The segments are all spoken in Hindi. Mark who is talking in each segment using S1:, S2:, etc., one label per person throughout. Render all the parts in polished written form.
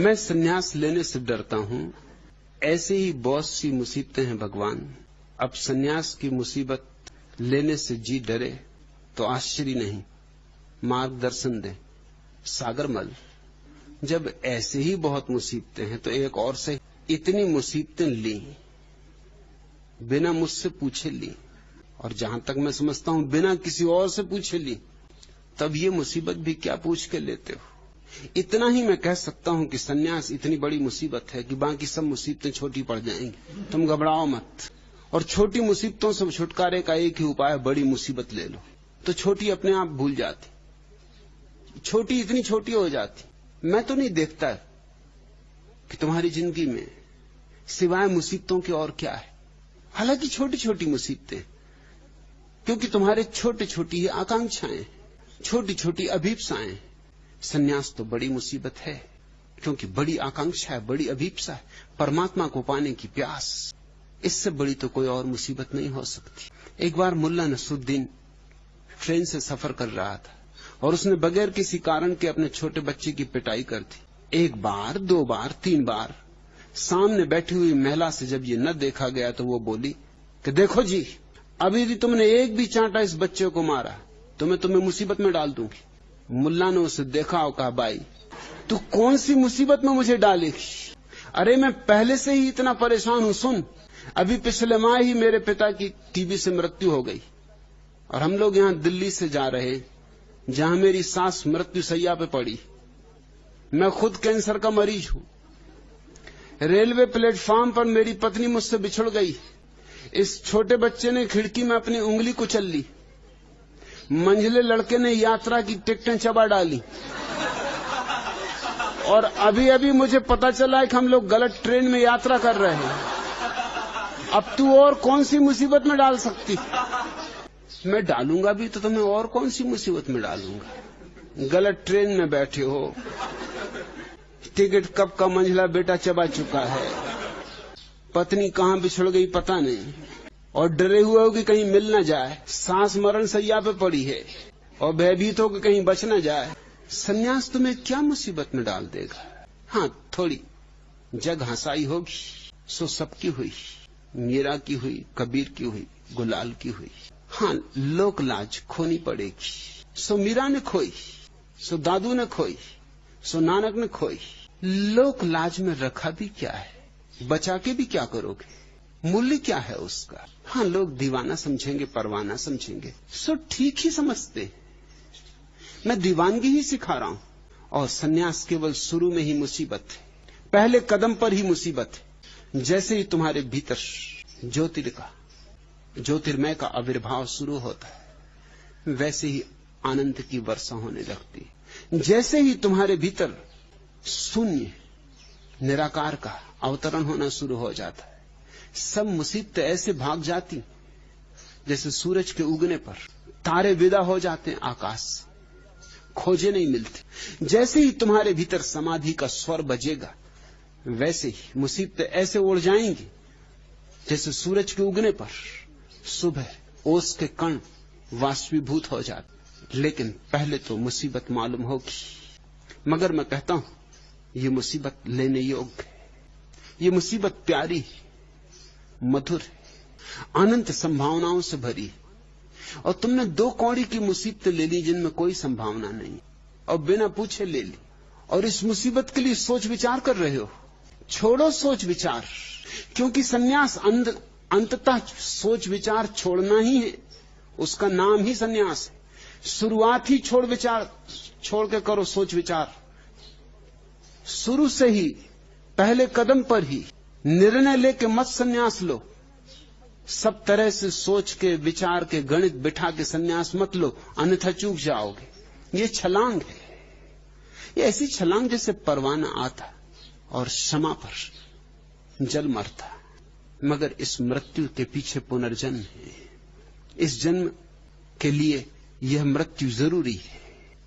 S1: मैं संन्यास लेने से डरता हूं, ऐसे ही बहुत सी मुसीबतें हैं भगवान। अब संन्यास की मुसीबत लेने से जी डरे तो आश्चर्य नहीं, मार्गदर्शन दे सागरमल। जब ऐसे ही बहुत मुसीबतें हैं तो एक और से इतनी मुसीबतें ली, बिना मुझसे पूछे ली, और जहां तक मैं समझता हूं बिना किसी और से पूछे ली, तब ये मुसीबत भी क्या पूछ के लेते हो। इतना ही मैं कह सकता हूं कि सन्यास इतनी बड़ी मुसीबत है कि बाकी सब मुसीबतें छोटी पड़ जाएंगी। तुम घबराओ मत, और छोटी मुसीबतों से छुटकारे का एक ही उपाय है, बड़ी मुसीबत ले लो, तो छोटी अपने आप भूल जाती, छोटी इतनी छोटी हो जाती। मैं तो नहीं देखता कि तुम्हारी जिंदगी में सिवाय मुसीबतों के और क्या है। हालांकि छोटी छोटी मुसीबतें, क्योंकि तुम्हारे छोटे छोटी आकांक्षाएं, छोटी छोटी अभीप्साएं। सन्यास तो बड़ी मुसीबत है, क्योंकि बड़ी आकांक्षा है, बड़ी अभीप्सा है, परमात्मा को पाने की प्यास। इससे बड़ी तो कोई और मुसीबत नहीं हो सकती। एक बार मुल्ला नसरुद्दीन ट्रेन से सफर कर रहा था और उसने बगैर किसी कारण के अपने छोटे बच्चे की पिटाई कर दी। एक बार, दो बार, तीन बार। सामने बैठी हुई महिला से जब ये न देखा गया तो वो बोली कि देखो जी, अभी यदि तुमने एक भी चांटा इस बच्चे को मारा तो मैं तुम्हें मुसीबत में डाल दूंगी। मुल्ला ने उसे देखा और कहा, भाई तू कौन सी मुसीबत में मुझे डालेगी? अरे मैं पहले से ही इतना परेशान हूं। सुन, अभी पिछले माह ही मेरे पिता की टीबी से मृत्यु हो गई और हम लोग यहां दिल्ली से जा रहे हैं, जहां मेरी सास मृत्यु शैया पे पड़ी। मैं खुद कैंसर का मरीज हूं। रेलवे प्लेटफॉर्म पर मेरी पत्नी मुझसे बिछुड़ गई। इस छोटे बच्चे ने खिड़की में अपनी उंगली कुचल ली। मंझले लड़के ने यात्रा की टिकटें चबा डाली और अभी अभी मुझे पता चला है कि हम लोग गलत ट्रेन में यात्रा कर रहे हैं। अब तू और कौन सी मुसीबत में डाल सकती? मैं डालूंगा भी तो तुम्हें और कौन सी मुसीबत में डालूंगा। गलत ट्रेन में बैठे हो, टिकट कब का मंझला बेटा चबा चुका है, पत्नी कहां बिछुड़ गई पता नहीं, और डरे हुए हो कि कहीं मिल न जाए, सांस मरण सैया पे पड़ी है और भयभीत हो कि कहीं बच न जाए। सन्यास तुम्हें क्या मुसीबत में डाल देगा? हाँ, थोड़ी जग हंसाई होगी सो सबकी हुई, मीरा की हुई, कबीर की हुई, गुलाल की हुई। हाँ, लोक लाज खोनी पड़ेगी, सो मीरा ने खोई, सो दादू ने खोई, सो नानक ने खोई। लोक लाज में रखा भी क्या है, बचा के भी क्या करोगे? मूल्य क्या है उसका? हाँ, लोग दीवाना समझेंगे, परवाना समझेंगे, सो ठीक ही समझते। मैं दीवानगी ही सिखा रहा हूं। और सन्यास केवल शुरू में ही मुसीबत है, पहले कदम पर ही मुसीबत है। जैसे ही तुम्हारे भीतर ज्योतिर्मय का आविर्भाव शुरू होता है, वैसे ही आनंद की वर्षा होने लगती है। जैसे ही तुम्हारे भीतर शून्य, निराकार का अवतरण होना शुरू हो जाता है, सब मुसीबतें ऐसे भाग जाती जैसे सूरज के उगने पर तारे विदा हो जाते हैं आकाश, खोजे नहीं मिलते। जैसे ही तुम्हारे भीतर समाधि का स्वर बजेगा, वैसे ही मुसीबतें ऐसे उड़ जाएंगी जैसे सूरज के उगने पर सुबह ओस के कण वाष्पीभूत हो जाते। लेकिन पहले तो मुसीबत मालूम होगी। मगर मैं कहता हूं, ये मुसीबत लेने योग्य है, ये मुसीबत प्यारी, मधुर है, अनंत संभावनाओं से भरी है। और तुमने दो कौड़ी की मुसीबतें ले ली जिनमें कोई संभावना नहीं, और बिना पूछे ले ली, और इस मुसीबत के लिए सोच विचार कर रहे हो। छोड़ो सोच विचार, क्योंकि सन्यास अंततः सोच विचार छोड़ना ही है। उसका नाम ही सन्यास है। शुरुआत ही छोड़ के करो सोच विचार। शुरू से ही, पहले कदम पर ही निर्णय लेके मत सन्यास लो। सब तरह से सोच के, विचार के, गणित बिठा के सन्यास मत लो, अन्यथा चूक जाओगे। ये छलांग है, ये ऐसी छलांग जैसे परवाना आता और क्षमा पर जल मरता। मगर इस मृत्यु के पीछे पुनर्जन्म है। इस जन्म के लिए यह मृत्यु जरूरी है।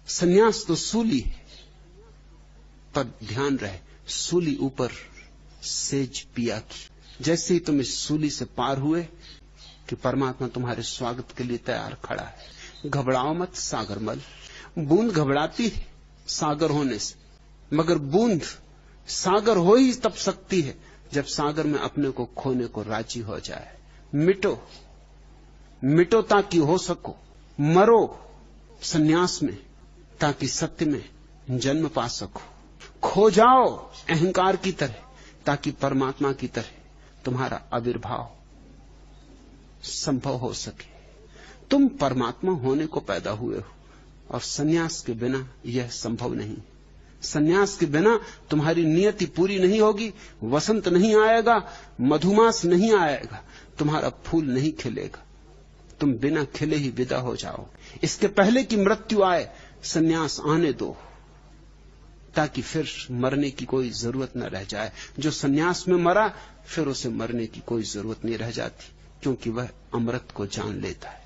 S1: सन्यास तो सूली है, पर ध्यान रहे, सूली ऊपर सेज पिया की। जैसे ही तुम इस सूली से पार हुए कि परमात्मा तुम्हारे स्वागत के लिए तैयार खड़ा है। घबराओ मत सागरमल। बूंद घबराती है सागर होने से, मगर बूंद सागर हो ही तब सकती है जब सागर में अपने को खोने को राजी हो जाए। मिटो, मिटो ताकि हो सको, मरो सन्यास में ताकि सत्य में जन्म पा सको, खो जाओ अहंकार की तरह ताकि परमात्मा की तरह तुम्हारा आविर्भाव संभव हो सके। तुम परमात्मा होने को पैदा हुए हो और सन्यास के बिना यह संभव नहीं। सन्यास के बिना तुम्हारी नियति पूरी नहीं होगी, वसंत नहीं आएगा, मधुमास नहीं आएगा, तुम्हारा फूल नहीं खिलेगा, तुम बिना खिले ही विदा हो जाओ। इसके पहले कि मृत्यु आए सन्यास आने दो ताकि फिर मरने की कोई जरूरत न रह जाए। जो सन्यास में मरा फिर उसे मरने की कोई जरूरत नहीं रह जाती, क्योंकि वह अमृत को जान लेता है।